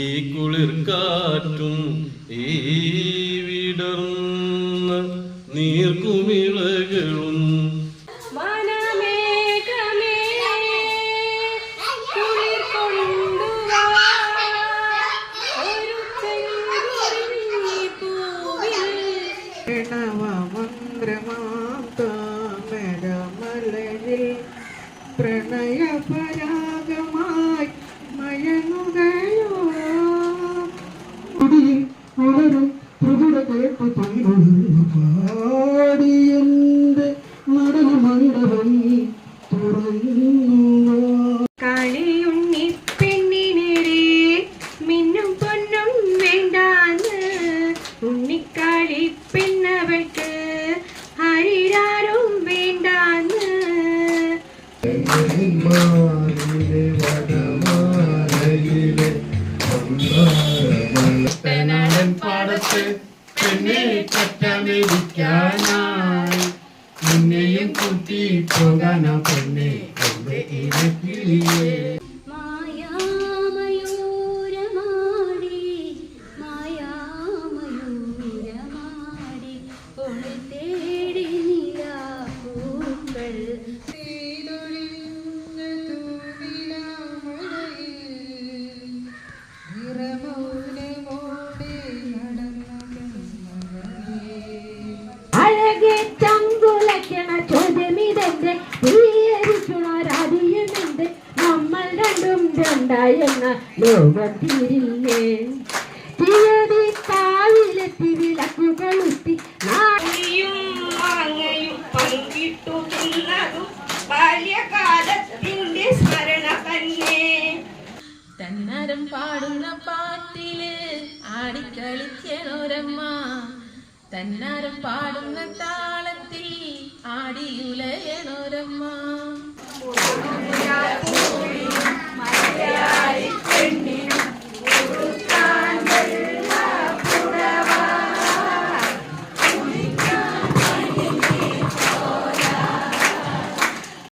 ഈ കുളിർക്കാറ്റും ഈ വിടർന്ന നീർക്കുമിളകളും പ്രണയപരാഗമായി മയങ്ങുകയോ വളരെ പ്രഭുര കേട്ട് പങ്കുന്നു പാടിയെന്റെ നടന മണ്ഡപം തുറന്നു കളിയുണ്ണി പെണ്ണിനേരെ മിന്നും പൊന്നും വേണ്ടാന്ന് ഉണ്ണിക്കാളി പെണ്ണവൾക്ക് ഹരിരാരും വേണ്ടാന്ന് പാടത്ത് പെണ്ണെ കറ്റമേടിക്കാനായി നിന്നെയും കൂട്ടി പോകാനാ പെണ്ണെ ായെന്ന ലോകത്തിരില്ലേ തീയതി കാവിലെത്തി വിളക്കുകളുത്തി നാളിയും മാങ്ങയും പങ്കിട്ടു തിന്നതും ബാല്യകാലത്തിന്റെ സ്മരണ തന്നെ. തന്നരം പാടുന്ന പാട്ടില് ആടിക്കളിക്കണോരമ്മ തന്നരം പാടുന്ന താളത്തിൽ ആടിയുലയണോരമ്മ.